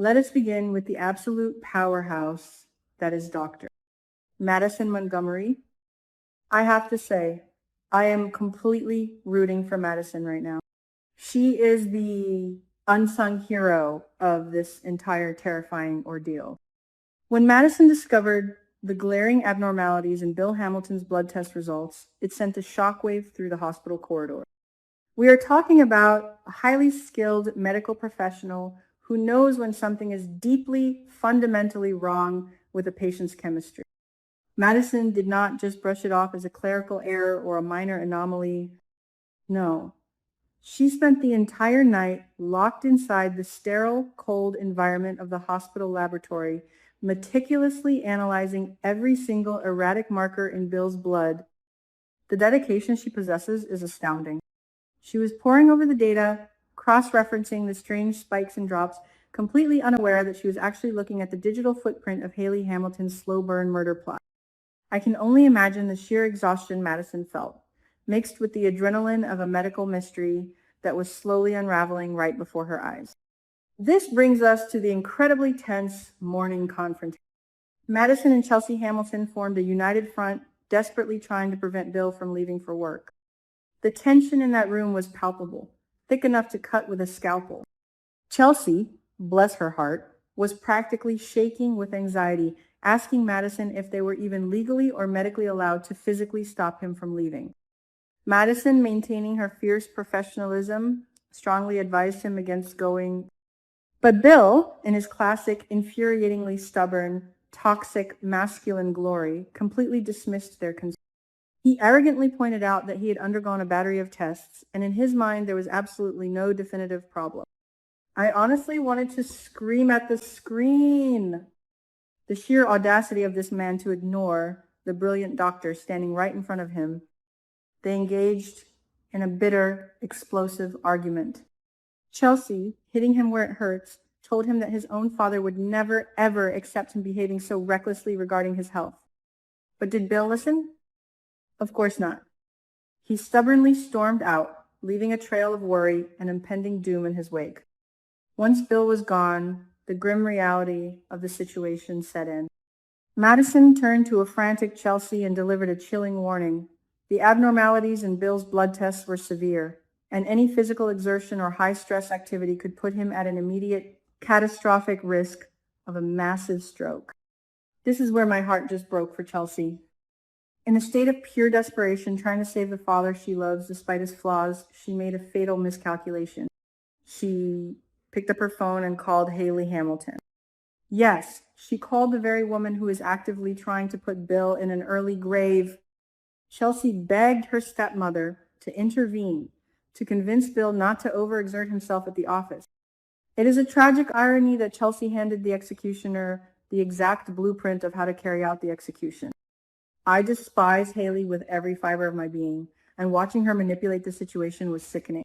Let us begin with the absolute powerhouse that is Dr. Madison Montgomery. I have to say, I am completely rooting for Madison right now. She is the unsung hero of this entire terrifying ordeal. When Madison discovered the glaring abnormalities in Bill Hamilton's blood test results, it sent a shockwave through the hospital corridor. We are talking about a highly skilled medical professional who knows when something is deeply, fundamentally wrong with a patient's chemistry. Madison did not just brush it off as a clerical error or a minor anomaly. No. She spent the entire night locked inside the sterile, cold environment of the hospital laboratory, meticulously analyzing every single erratic marker in Bill's blood. The dedication she possesses is astounding. She was poring over the data, cross-referencing the strange spikes and drops, completely unaware that she was actually looking at the digital footprint of Hayley Hamilton's slow-burn murder plot. I can only imagine the sheer exhaustion Madison felt, mixed with the adrenaline of a medical mystery that was slowly unraveling right before her eyes. This brings us to the incredibly tense morning confrontation. Madison and Chelsea Hamilton formed a united front, desperately trying to prevent Bill from leaving for work. The tension in that room was palpable, thick enough to cut with a scalpel. Chelsea, bless her heart, was practically shaking with anxiety, asking Madison if they were even legally or medically allowed to physically stop him from leaving. Madison, maintaining her fierce professionalism, strongly advised him against going. But Bill, in his classic, infuriatingly stubborn, toxic, masculine glory, completely dismissed their concerns. He arrogantly pointed out that he had undergone a battery of tests, and in his mind there was absolutely no definitive problem. I honestly wanted to scream at the screen. The sheer audacity of this man to ignore the brilliant doctor standing right in front of him. They engaged in a bitter, explosive argument. Chelsea, hitting him where it hurts, told him that his own father would never, ever accept him behaving so recklessly regarding his health. But did Bill listen? Of course not. He stubbornly stormed out, leaving a trail of worry and impending doom in his wake. Once Bill was gone, the grim reality of the situation set in. Madison turned to a frantic Chelsea and delivered a chilling warning. The abnormalities in Bill's blood tests were severe, and any physical exertion or high-stress activity could put him at an immediate, catastrophic risk of a massive stroke. This is where my heart just broke for Chelsea. In a state of pure desperation, trying to save the father she loves despite his flaws, she made a fatal miscalculation. She picked up her phone and called Hayley Hamilton. Yes, she called the very woman who is actively trying to put Bill in an early grave. Chelsea begged her stepmother to intervene, to convince Bill not to overexert himself at the office. It is a tragic irony that Chelsea handed the executioner the exact blueprint of how to carry out the execution. I despise Hayley with every fiber of my being, and watching her manipulate the situation was sickening.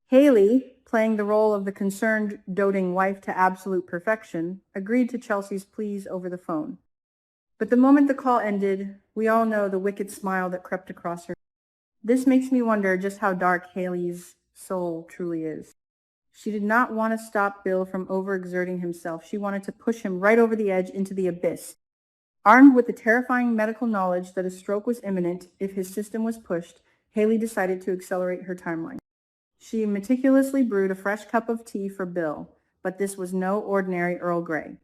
Hayley, playing the role of the concerned, doting wife to absolute perfection, agreed to Chelsea's pleas over the phone. But the moment the call ended, we all know the wicked smile that crept across her. This makes me wonder just how dark Hayley's soul truly is. She did not want to stop Bill from overexerting himself. She wanted to push him right over the edge into the abyss. Armed with the terrifying medical knowledge that a stroke was imminent if his system was pushed, Hayley decided to accelerate her timeline. She meticulously brewed a fresh cup of tea for Bill, but this was no ordinary Earl Grey.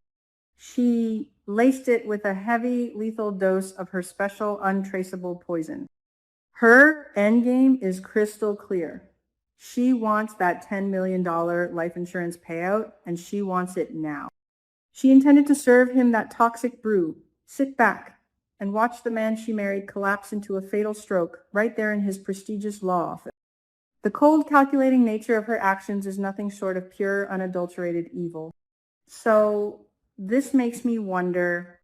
She laced it with a heavy, lethal dose of her special, untraceable poison. Her endgame is crystal clear. She wants that $10 million life insurance payout, and she wants it now. She intended to serve him that toxic brew, sit back, and watch the man she married collapse into a fatal stroke right there in his prestigious law office. The cold, calculating nature of her actions is nothing short of pure, unadulterated evil. So this makes me wonder,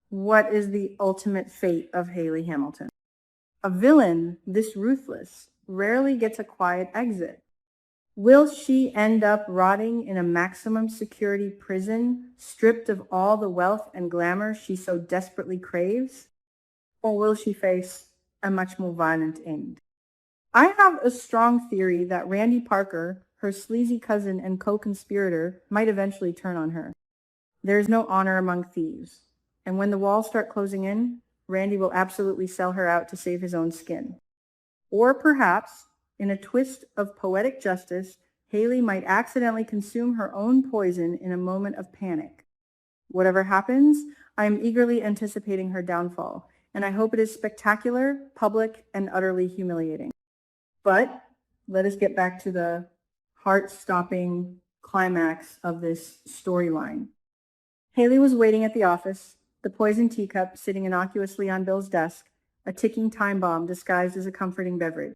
what is the ultimate fate of Hayley Hamilton? A villain this ruthless rarely gets a quiet exit. Will she end up rotting in a maximum security prison, stripped of all the wealth and glamour she so desperately craves? Or will she face a much more violent end? I have a strong theory that Randy Parker, her sleazy cousin and co-conspirator, might eventually turn on her. There is no honor among thieves, and when the walls start closing in, Randy will absolutely sell her out to save his own skin. Or perhaps, in a twist of poetic justice, Hayley might accidentally consume her own poison in a moment of panic. Whatever happens, I am eagerly anticipating her downfall, and I hope it is spectacular, public, and utterly humiliating. But let us get back to the heart-stopping climax of this storyline. Hayley was waiting at the office, the poisoned teacup sitting innocuously on Bill's desk, a ticking time bomb disguised as a comforting beverage.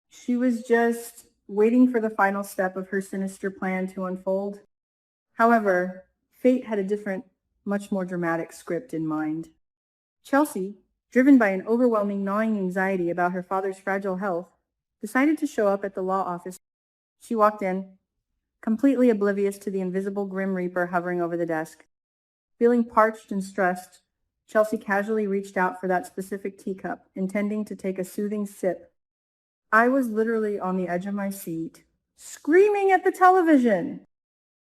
She was just waiting for the final step of her sinister plan to unfold. However, fate had a different, much more dramatic script in mind. Chelsea, driven by an overwhelming gnawing anxiety about her father's fragile health, decided to show up at the law office. She walked in, completely oblivious to the invisible Grim Reaper hovering over the desk. Feeling parched and stressed, Chelsea casually reached out for that specific teacup, intending to take a soothing sip. I was literally on the edge of my seat, screaming at the television.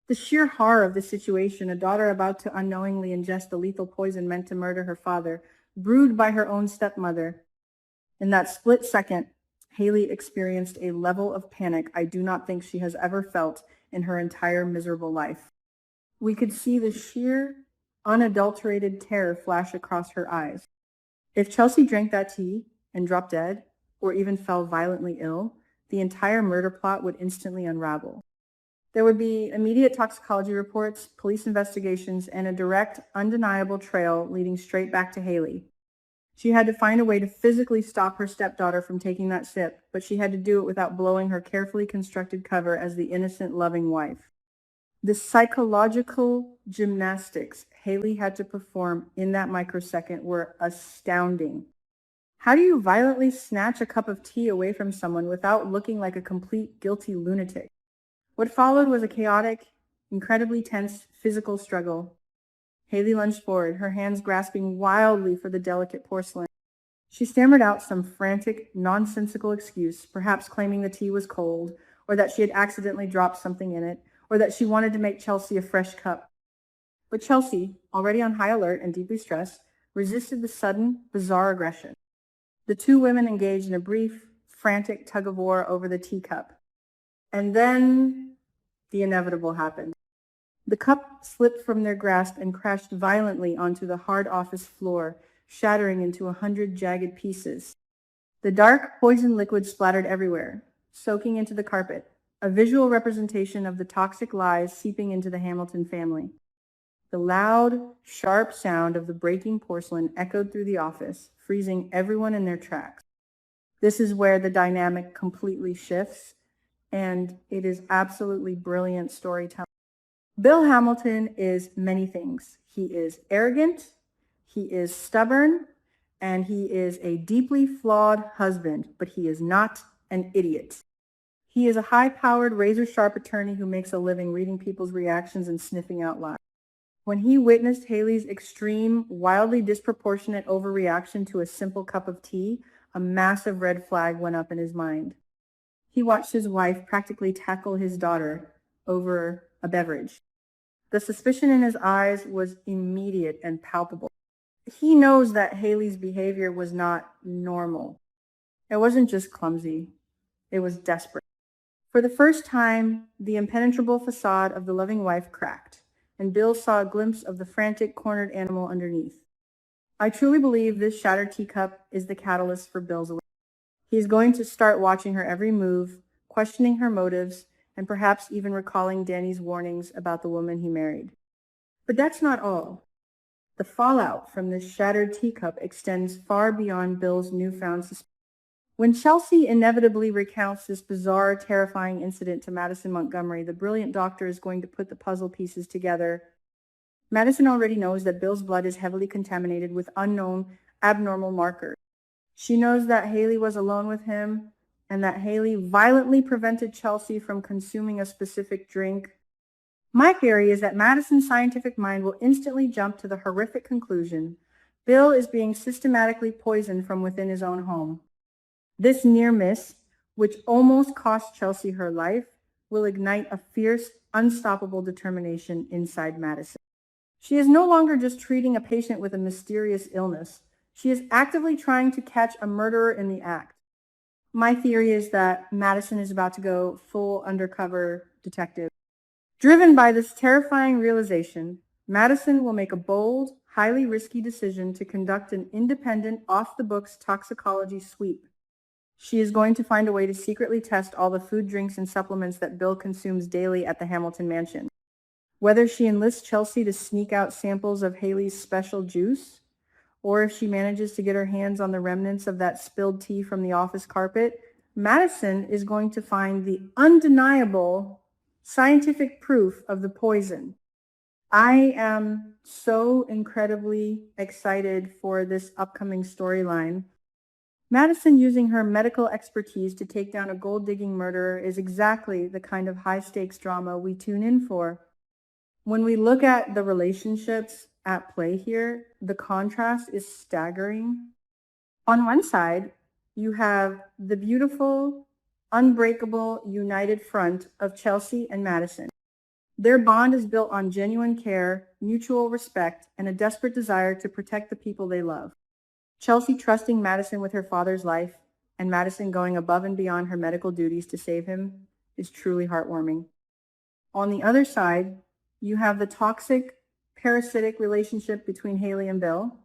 The sheer horror of the situation, a daughter about to unknowingly ingest the lethal poison meant to murder her father, brewed by her own stepmother. In that split second, Hayley experienced a level of panic I do not think she has ever felt in her entire miserable life. We could see the sheer, unadulterated terror flash across her eyes. If Chelsea drank that tea and dropped dead, or even fell violently ill, the entire murder plot would instantly unravel. There would be immediate toxicology reports, police investigations, and a direct, undeniable trail leading straight back to Hayley. She had to find a way to physically stop her stepdaughter from taking that sip, but she had to do it without blowing her carefully constructed cover as the innocent, loving wife. The psychological gymnastics Hayley had to perform in that microsecond were astounding. How do you violently snatch a cup of tea away from someone without looking like a complete guilty lunatic? What followed was a chaotic, incredibly tense physical struggle. Hayley lunged forward, her hands grasping wildly for the delicate porcelain. She stammered out some frantic, nonsensical excuse, perhaps claiming the tea was cold, or that she had accidentally dropped something in it, or that she wanted to make Chelsea a fresh cup. But Chelsea, already on high alert and deeply stressed, resisted the sudden, bizarre aggression. The two women engaged in a brief, frantic tug-of-war over the teacup. And then the inevitable happened. The cup slipped from their grasp and crashed violently onto the hard office floor, shattering into 100 jagged pieces. The dark, poison liquid splattered everywhere, soaking into the carpet, a visual representation of the toxic lies seeping into the Hamilton family. The loud, sharp sound of the breaking porcelain echoed through the office, freezing everyone in their tracks. This is where the dynamic completely shifts, and it is absolutely brilliant storytelling. Bill Hamilton is many things. He is arrogant, he is stubborn, and he is a deeply flawed husband, but he is not an idiot. He is a high-powered, razor-sharp attorney who makes a living reading people's reactions and sniffing out lies. When he witnessed Hayley's extreme, wildly disproportionate overreaction to a simple cup of tea, a massive red flag went up in his mind. He watched his wife practically tackle his daughter over a beverage. The suspicion in his eyes was immediate and palpable. He knows that Hayley's behavior was not normal. It wasn't just clumsy. It was desperate. For the first time, the impenetrable facade of the loving wife cracked, and Bill saw a glimpse of the frantic, cornered animal underneath. I truly believe this shattered teacup is the catalyst for Bill's awakening. He is going to start watching her every move, questioning her motives, and perhaps even recalling Danny's warnings about the woman he married. But that's not all. The fallout from this shattered teacup extends far beyond Bill's newfound suspicion. When Chelsea inevitably recounts this bizarre, terrifying incident to Madison Montgomery, the brilliant doctor is going to put the puzzle pieces together. Madison already knows that Bill's blood is heavily contaminated with unknown, abnormal markers. She knows that Hayley was alone with him, and that Hayley violently prevented Chelsea from consuming a specific drink. My theory is that Madison's scientific mind will instantly jump to the horrific conclusion: Bill is being systematically poisoned from within his own home. This near miss, which almost cost Chelsea her life, will ignite a fierce, unstoppable determination inside Madison. She is no longer just treating a patient with a mysterious illness. She is actively trying to catch a murderer in the act. My theory is that Madison is about to go full undercover detective. Driven by this terrifying realization, Madison will make a bold, highly risky decision to conduct an independent, off-the-books toxicology sweep. She is going to find a way to secretly test all the food, drinks, and supplements that Bill consumes daily at the Hamilton mansion. Whether she enlists Chelsea to sneak out samples of Hayley's special juice, or if she manages to get her hands on the remnants of that spilled tea from the office carpet, Madison is going to find the undeniable scientific proof of the poison. I am so incredibly excited for this upcoming storyline. Madison using her medical expertise to take down a gold-digging murderer is exactly the kind of high-stakes drama we tune in for. When we look at the relationships at play here, the contrast is staggering. On one side, you have the beautiful, unbreakable, united front of Chelsea and Madison. Their bond is built on genuine care, mutual respect, and a desperate desire to protect the people they love. Chelsea trusting Madison with her father's life, and Madison going above and beyond her medical duties to save him, is truly heartwarming. On the other side, you have the toxic, parasitic relationship between Hayley and Bill.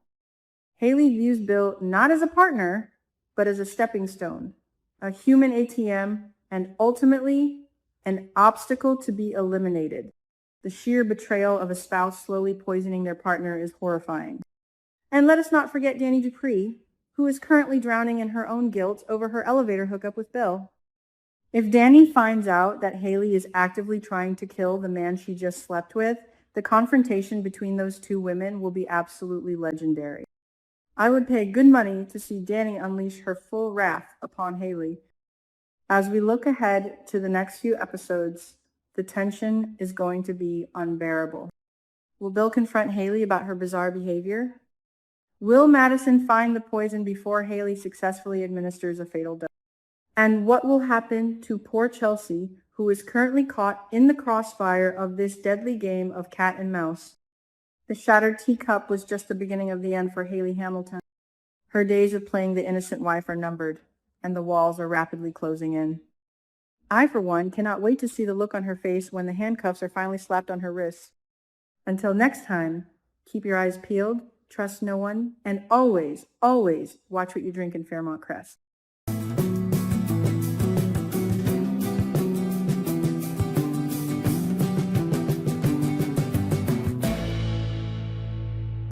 Hayley views Bill not as a partner, but as a stepping stone, a human ATM, and ultimately an obstacle to be eliminated. The sheer betrayal of a spouse slowly poisoning their partner is horrifying. And let us not forget Danny Dupree, who is currently drowning in her own guilt over her elevator hookup with Bill. If Danny finds out that Hayley is actively trying to kill the man she just slept with, the confrontation between those two women will be absolutely legendary. I would pay good money to see Danny unleash her full wrath upon Hayley. As we look ahead to the next few episodes, the tension is going to be unbearable. Will Bill confront Hayley about her bizarre behavior? Will Madison find the poison before Hayley successfully administers a fatal dose? And what will happen to poor Chelsea, who is currently caught in the crossfire of this deadly game of cat and mouse? The shattered teacup was just the beginning of the end for Hayley Hamilton. Her days of playing the innocent wife are numbered, and the walls are rapidly closing in. I, for one, cannot wait to see the look on her face when the handcuffs are finally slapped on her wrists. Until next time, keep your eyes peeled, trust no one, and always, always watch what you drink in Fairmont Crest.